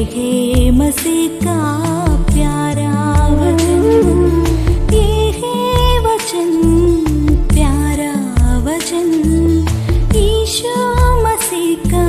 है मसीह का प्यारा वचन, ये है वचन, प्यारा वचन, यीशु मसीह का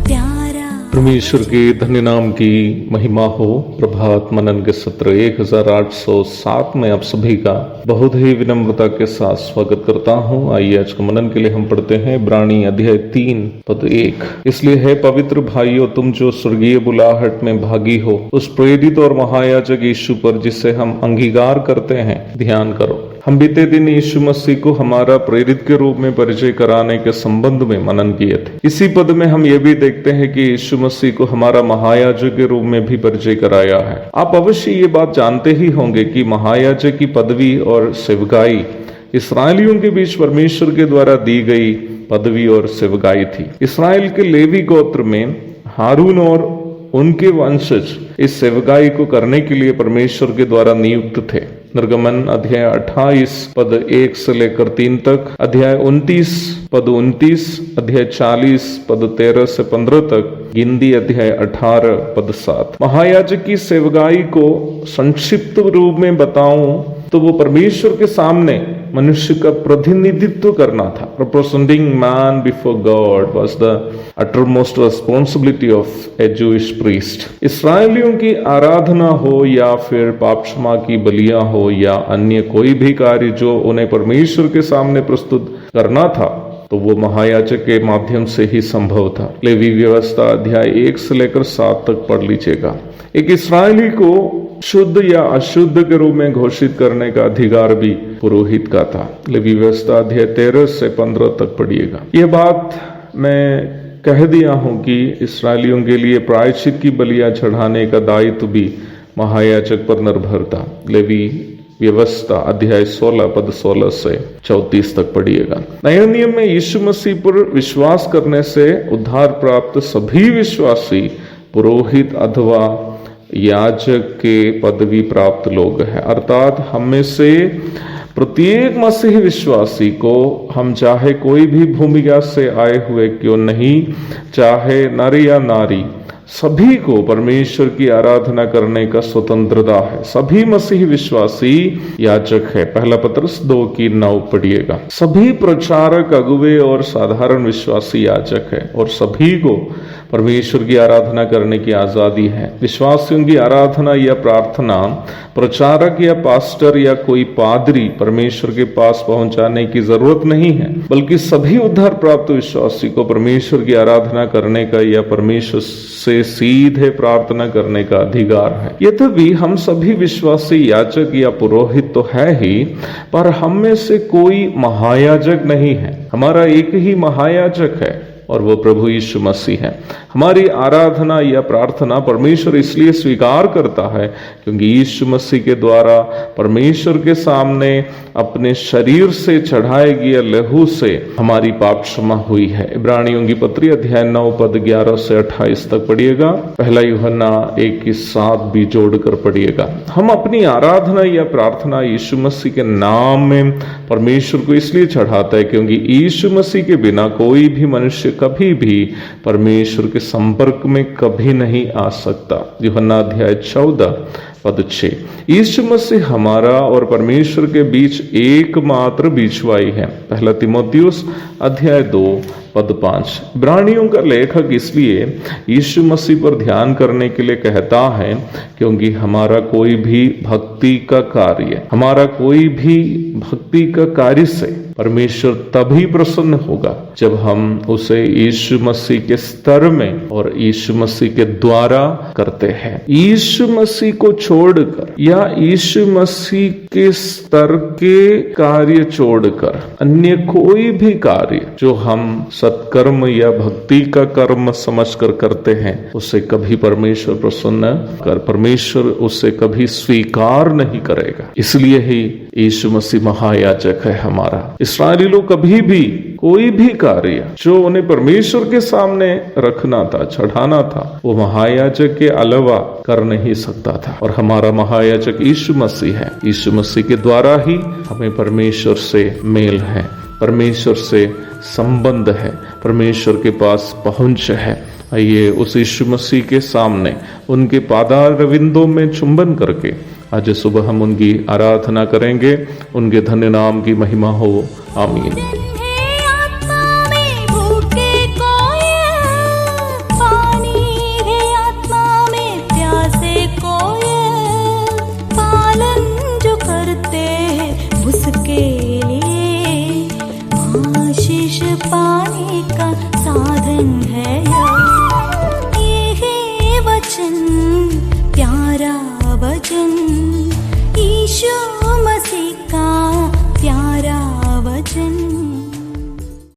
प्यारा। परमेश्वर के धन्य नाम की महिमा हो। प्रभात मनन के सत्र 1807 में आप सभी का बहुत ही विनम्रता के साथ स्वागत करता हूँ। आइए आज के मनन के लिए हम पढ़ते हैं इब्रानी अध्याय 3 पद 1। इसलिए है पवित्र भाइयों, तुम जो स्वर्गीय बुलाहट में भागी हो, उस प्रेरित और महायाजक यीशु पर जिसे हम अंगीकार करते हैं ध्यान करो। हम बीते दिन यीशु मसीह को हमारा प्रेरित के रूप में परिचय कराने के संबंध में मनन किए थे। इसी पद में हम ये भी देखते हैं कि यीशु मसीह को हमारा महायाजक के रूप में भी परिचय कराया है। आप अवश्य ये बात जानते ही होंगे कि महायाजक की पदवी और सेवकाई इस्राएलियों के बीच परमेश्वर के द्वारा दी गई पदवी और सेवकाई थी। इस्राएल के लेवी गोत्र में हारून और उनके वंशज इस सेवकाई को करने के लिए परमेश्वर के द्वारा नियुक्त थे। निर्गमन अध्याय 28 पद 1 से लेकर 3 तक, अध्याय 29 पद 29, अध्याय 40 पद 13 से 15 तक, गिनती अध्याय 18 पद 7। महायाजक की सेवकाई को संक्षिप्त रूप में बताऊं तो वो परमेश्वर के सामने मनुष्य का प्रतिनिधित्व करना था। Representing man before God was the uttermost responsibility of a Jewish priest. इस्राएलियों की आराधना हो या फिर पाप क्षमा की बलियां हो या अन्य कोई भी कार्य जो उन्हें परमेश्वर के सामने प्रस्तुत करना था, तो वो महायाजक के माध्यम से ही संभव था। लेवी व्यवस्था अध्याय 1 से लेकर 7 तक पढ़ लीजिएगा। एक इस्राएली को शुद्ध या अशुद्ध के रूप में घोषित करने का अधिकार भी पुरोहित का था। लेवी व्यवस्था अध्याय 13 से 15 तक पढ़िएगा। यह बात मैं कह दिया हूं कि इस्राएलियों के लिए प्रायश्चित की बलियां चढ़ाने का दायित्व भी महायाजक पर निर्भर था। लेवी व्यवस्था अध्याय 16 पद 16 से 34 तक पढ़िएगा। नए नियम में यीशु मसीह पर विश्वास करने से उद्धार प्राप्त सभी विश्वासी पुरोहित अथवा याजक के पदवी प्राप्त लोग हैं। अर्थात हम में से प्रत्येक मसीही विश्वासी को, हम चाहे कोई भी भूमिका से आए हुए क्यों नहीं, चाहे नर या नारी, सभी को परमेश्वर की आराधना करने का स्वतंत्रता है। सभी मसीही विश्वासी याजक है। पहला पत्रस 2 की 9 पढ़िएगा। सभी प्रचारक, अगुवे और साधारण विश्वासी याजक है और सभी को परमेश्वर की आराधना करने की आजादी है। विश्वासियों की आराधना या प्रार्थना प्रचारक या पास्टर या कोई पादरी परमेश्वर के पास पहुंचाने की जरूरत नहीं है, बल्कि सभी उद्धार प्राप्त विश्वासी को परमेश्वर की आराधना करने का या परमेश्वर से सीधे प्रार्थना करने का अधिकार है। यद्यपि हम सभी विश्वासी याजक या पुरोहित तो है ही, पर हम में से कोई महायाजक नहीं है। हमारा एक ही महायाजक है और वो प्रभु यीशु मसीह है। हमारी आराधना या प्रार्थना परमेश्वर इसलिए स्वीकार करता है क्योंकि यीशु मसीह के द्वारा परमेश्वर के सामने अपने शरीर से चढ़ाए गए लहू से हमारी पाप क्षमा हुई है। इब्रानियों की पत्री अध्याय 9 पद 11 से 28 तक पढ़िएगा। पहला यूहन्ना 1 की 7 भी जोड़कर पढ़िएगा। हम अपनी आराधना या प्रार्थना यीशु मसीह के नाम में परमेश्वर को इसलिए चढ़ाता है क्योंकि यीशु मसीह के बिना कोई भी मनुष्य कभी भी परमेश्वर के संपर्क में कभी नहीं आ सकता। यूहन्ना अध्याय 14 पद 6। यीशु मसीह हमारा और परमेश्वर के बीच एकमात्र बीचवाई है। पहला तीमुथियुस अध्याय 2 पद 5। इब्रानियों का लेखक इसलिए यीशु मसीह पर ध्यान करने के लिए कहता है क्योंकि हमारा कोई भी भक्ति का कार्य से परमेश्वर तभी प्रसन्न होगा जब हम उसे यीशु मसीह के स्तर में और यीशु मसीह के द्वारा करते हैं। यीशु मसीह को छोड़कर या यीशु मसीह के स्तर के कार्य छोड़कर अन्य कोई भी कार्य जो हम सत्कर्म या भक्ति का कर्म समझकर करते हैं, उसे कभी परमेश्वर उसे कभी स्वीकार नहीं करेगा। इसलिए ही यीशु मसीह महायाजक है हमारा। इस्राएली लोग कभी भी कोई भी कार्य जो उन्हें परमेश्वर के सामने रखना था, चढ़ाना था, वो महायाजक के अलावा कर नहीं सकता था। और हमारा महायाजक यीशु मसीह है। यीशु मसीह के द्वारा ही हमें परमेश्वर से मेल है, परमेश्वर से संबंध है, परमेश्वर के पास पहुंच है। आइए उस यीशु मसीह के सामने उनके पादारविंदों में चुंबन करके आज सुबह हम उनकी आराधना करेंगे। उनके धन्य नाम की महिमा हो। आमीन।